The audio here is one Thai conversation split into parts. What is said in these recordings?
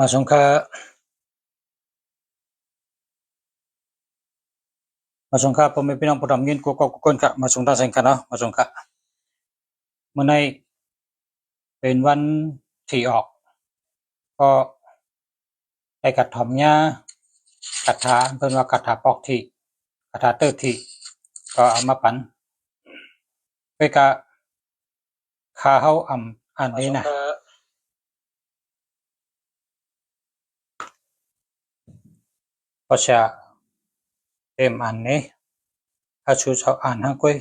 มาสงค่าพ่อแม่พี่น้องผู้ทำเงินกูก็คนกะมาสงทางแสงกันเนาะมาสงค่าเมื่อในเป็นวันที่ออกก็ได้กัดถอมหญ้ากัดถาเพิ่นว่ากัดถาปอกที่กัดถาเติบที่ก็เอามาปั่นไปกะคาเฮาอ่านนี้นะก็จะเต็มอันนี้ถ้าชูชาวอ่านให้ก้อย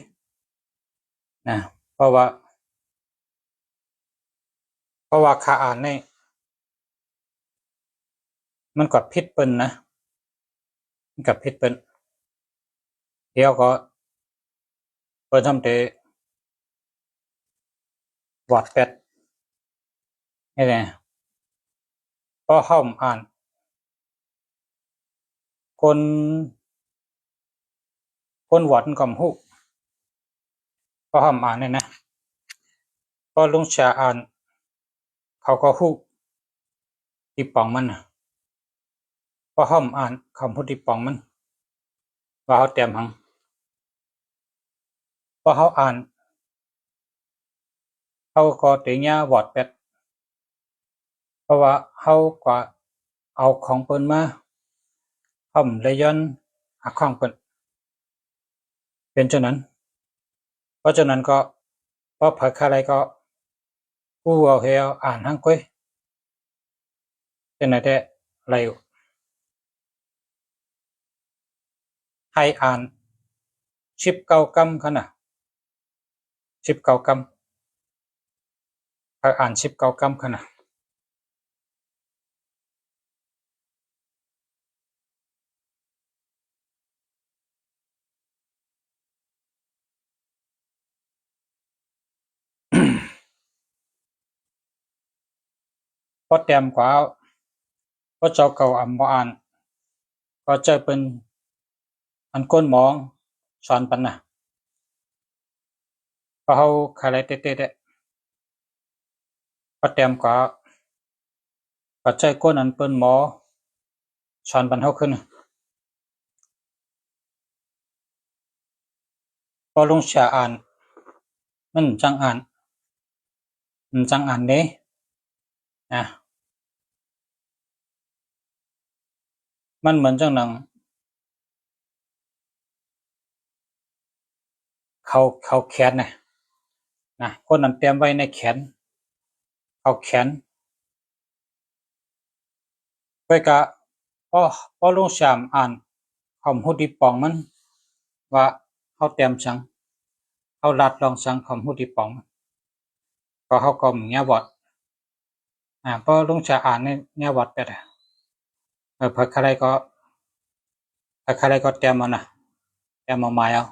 นะเพราะว่าคาอ่านนี่มันก็ผิดเปิ้นนะมันก็ผิดเปิ้นเดี๋ยวก็เปิ้นทำแต่วอดแปดนี่แหละพอเฮาอ่านคนวอดก็ฮู้พอเฮาอ่านนี่นะพอลุงชาอ่านเขาก็ฮู้ที่ปองมันน่ะพอเฮาอ่านคำพูดที่ปองมันว่าเฮาแต้มหังพอเฮาอ่านเฮาก็เตญาวอดแปดเพราะว่าเฮาก็เอาของเปิ้นมาเฮาเลยย้อนหาของเปิ้นเป็นฉะนั้นเพราะฉะนั้นก็พอเผยอะไรก็ผู้เอาเฮาอ่านหังก้อยเป็นไหนแต่ไรให้อ่าน19กำคั่นน่ะ19กำให้อ่าน19กำคั่นน่ะพอแต้มกว่าพอเจ้าเก่าบ่อ่านก็เจอเปิ้นอันก้นหมองสอนปันน่ะพอเฮาคาไรเตะพอแต้มกว่าก็ใจก้นอันเปิ้นหมอสอนปันเฮาขึ้นพอลงชาอ่านมันจังอ่านเด้นะมันเหมือนจังหนังเขาแขนน่ะนะคนนั้นเตรียมไว้ในแขนเอาแขนไว้กะพอลงชามอ่านคำฮู้ที่ปองมันว่าเฮาเตรียมจังเฮาลัดลองจังคำฮู้ที่ปองมันก็เฮาก็มีแง่บอดพอลงชาอ่านในแง่บอดไปดะเพิ่นใครก็เตรียมเอาน่ะเตรียมเอาไม้เอา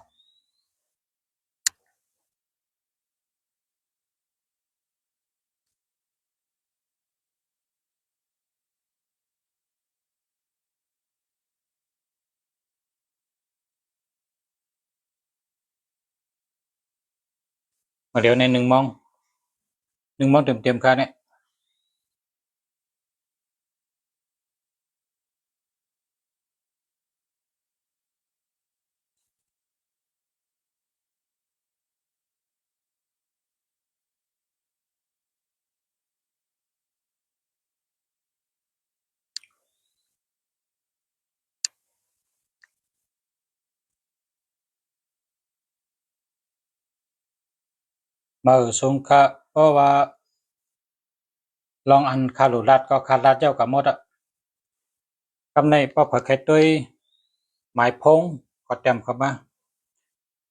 เดี๋ยวใน1 โมงเต็มๆค่ะเนี่ยมื้อสงกะเพราะว่าลองอันคารุรัดก็คารัดเจ้าก็หมดอะกำในพอเผยไข่ตุ้ยหมายพงก็เตรียมเข้ามา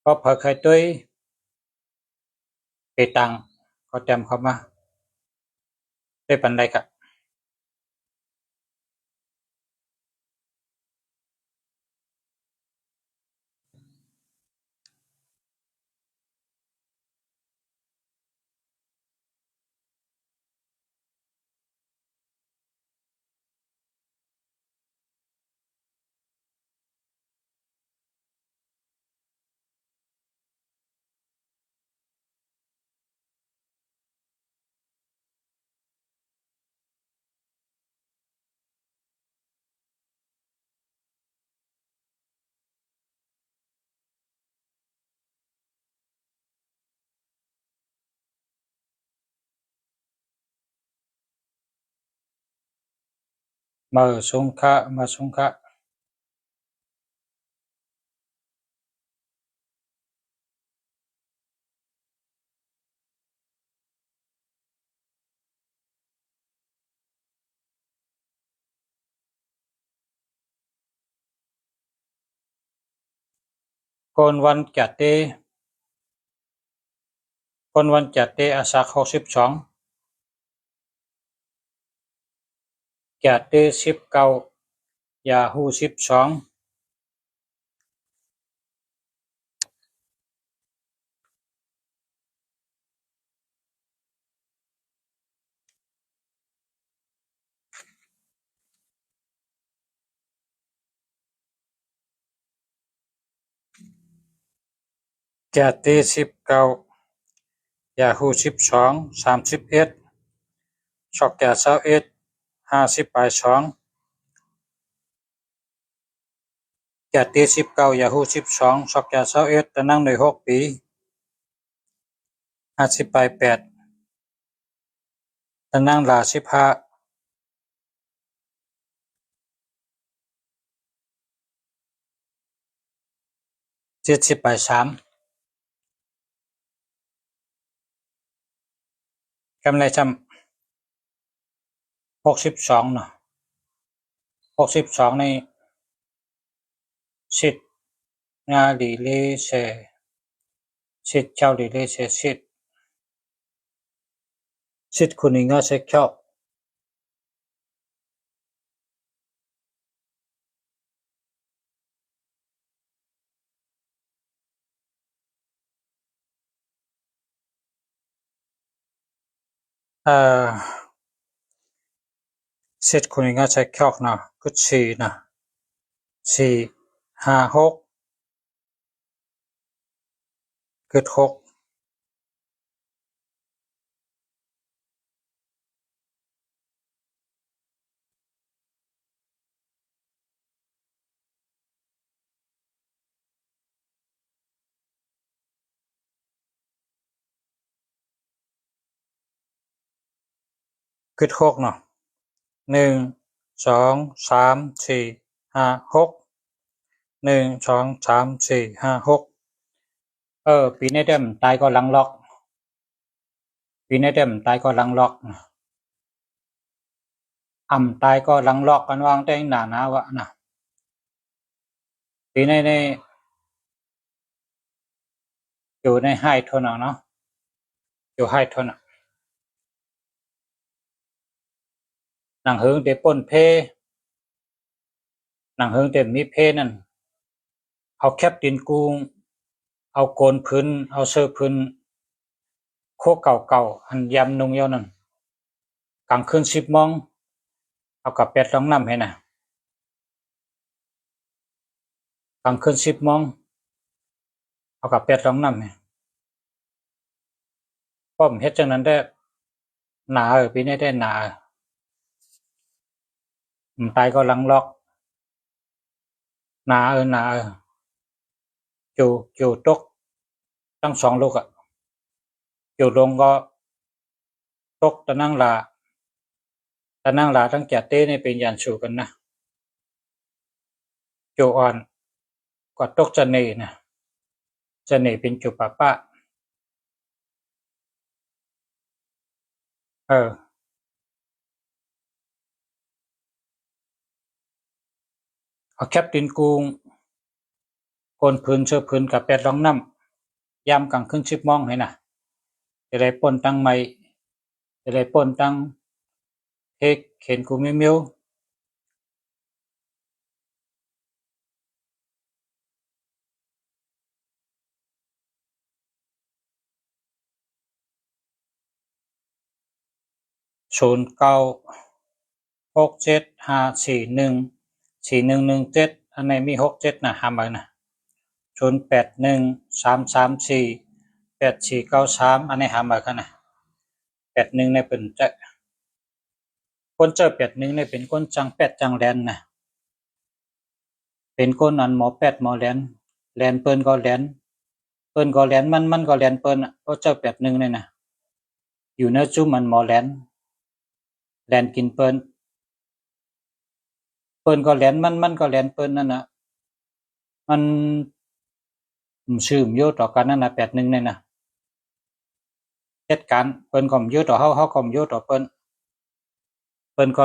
พอเผยไข่ตุ้ยเปตังก็เตรียมเข้ามาได้ปานใดกะ มาสงขะมาสงขะคนวันจัดเตคนวันจัดเตอาศัก62จัดเต19ยาฮู12จัดเต19ยาฮู12 31ช็อกแก่21 50ปลาย2จัดเต19ยาฮู12ช็อกแก่21ตะนั่งใน6ปี50ปลาย8ตะนั่งหลา1570ปลาย3กำไรจำ62เนาะ62ในสิทธิ์งาหลีเลเซสิทธิ์เจ้าหลีเลเซสิทธิ์คุณงาเซเจ้าสิทธิ์คุณงาเซเจ้าเนาะก็4นะ4 5 6เกิด6เกิด6เนาะ1 2 3 4 5 6 1 2 3 4 5 6ปีนี้เต็มตายก็หลังล็อกปีนี้เต็มตายก็หลังล็อกตายก็หลังล็อกกันวางแต่งหนาวะนะปีนี้นี่อยู่ในไฮทนเนาะอยู่ไฮทนหนังเฮิงเตป่นเพหนังเฮิงเตมีเพนั่นเอาแคปตินกุ้งเอาโกนพื้นเอาเสื้อพื้นโคเก่าๆอันยำนุ่งเยานั่นกลางคืน10 โมงเอากับเป็ดลองน้ำให้นะกลางคืน10 โมงเอากับเป็ดลองน้ำให้ป้อมเฮ็ดจังนั้นได้หนาปีนี้ได้หนาตายก็หลังล็อกหนาจู่ตกตั้ง2 ลูกจู่ลงก็ตกตะนั่งหลาตั้งแก่เต้นี่เป็นยันสู่กันนะจู่อ่อนก็ตกจะเนนะจะเนเป็นจุปะปะเอาแคปตินกุ้งโกนพื้นเสื้อพื้นกับเป็ดลองน้ำยามกลางคืน10 โมงให้นะจะได้ป่นตั้งไม่จะได้ป่นตั้งเฮ็กเข็นกูมิว096754141117อันไหนมี67นะหามเอานะ0813348493อันนี้หามเอาค่ะนะ81นี่เป็นจะคนเจอ81นี่เป็นคนจัง8จังแลนนะเป็นคนอันหมอ8หมอแลนเปิ้นก็แลนมันก็แลนเปิ้นก็เจอ81นี่นะอยู่ในจุ่มมันหมอแลนกินเปิ้น เปิ้นก็แหลนมันก็แหลนเปิ้นนั่นน่ะมันชื่อมโยต่อกันนั่นน่ะ81นี่น่ะเหตุการณ์เปิ้นก็มโยต่อเฮาก็มโยต่อเปิ้นก็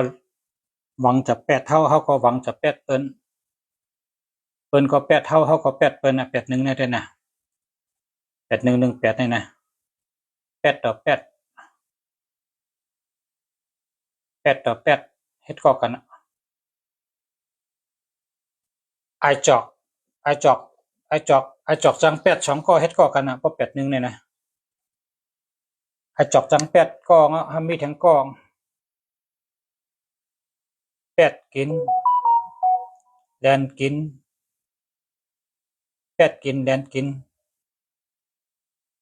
หวังจะ8เฮาก็หวังจะ8เปิ้นก็8เฮาก็8เปิ้นน่ะ81นี่ด้วยนะ8118นี่นะ8ต่อ8เฮ็ดก็กันไอจอกจัง8 2ก็เฮ็ดก็กันน่ะบ่81นี่นะไอจอกจัง8ก็มีทั้งกอง8กินแลนกิน8กินแลนกิน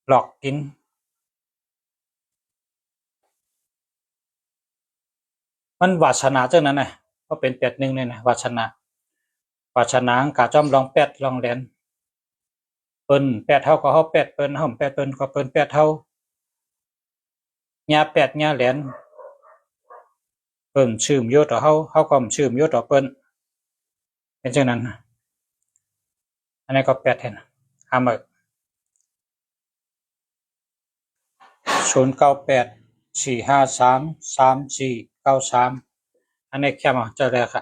หลอกกินมันวาสนาจังนั้นน่ะก็เป็น81นี่นะวาสนากะจ้อมลอง8ลองแลนเปิ้น8เฮาก็เฮา8เปิ้นเฮา8เปิ้นก็เปิ้น8เฮาญา8ญาแหลนเปิ้นชื่อมโยต่อเฮาก็ชื่อมโยต่อเปิ้นเป็นจังนั้นอันนี้ก็8แทนหามื้อ0984533493อันนี้แค่มาเจอแล้วค่ะ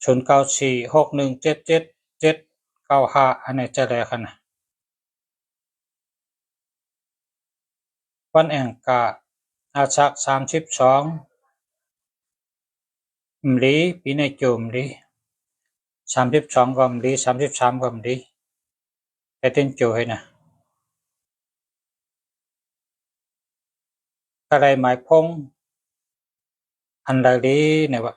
0946177795อันนี้เจอแล้วค่ะนะวันแองกะอาชัก32มลีปีในโจมลี32ก็มลี33ก็มลีแต่เต้นโจให้นะอะไรหมายพงอันใดลีเนี่ยวะ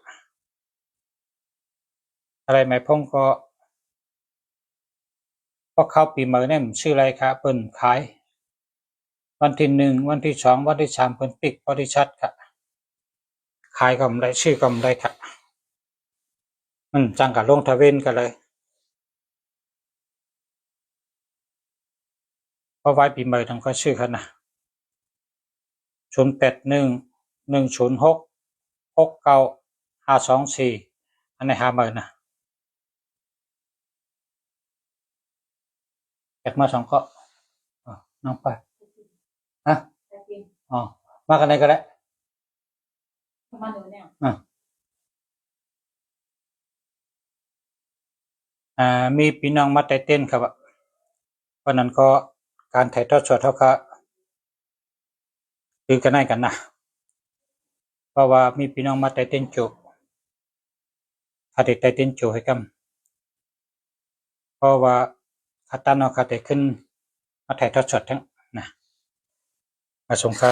อะไรหมายพงก็เข้าปีใหม่เนี่ยชื่ออะไรครับเปิ้นขายวันที่1วันที่2วันที่3เปิ้นปิกบริษัทค่ะขายกำไรชื่อกำไรค่ะจังกับลงทะเวนกันเลยเพราะไว้ปีใหม่ทั้งก็ชื่อค่ะนะ0811066954อันนี้50,000นะแกมา2ก็น้องไปฮะอ๋อมากันไหนก็ได้มาหนูเนี่ยมีพี่น้องมาเต้นครับเพราะนั้นก็การถ่ายทอดสดเท่ากับคือกันได้กันนะเพราะว่ามีพี่น้องมาเต้นโจคาเตเต้นโจให้กันเพราะว่าคาตานอคาเตขึ้นมาถ่ายทอดสดทั้งนะมาสงค่า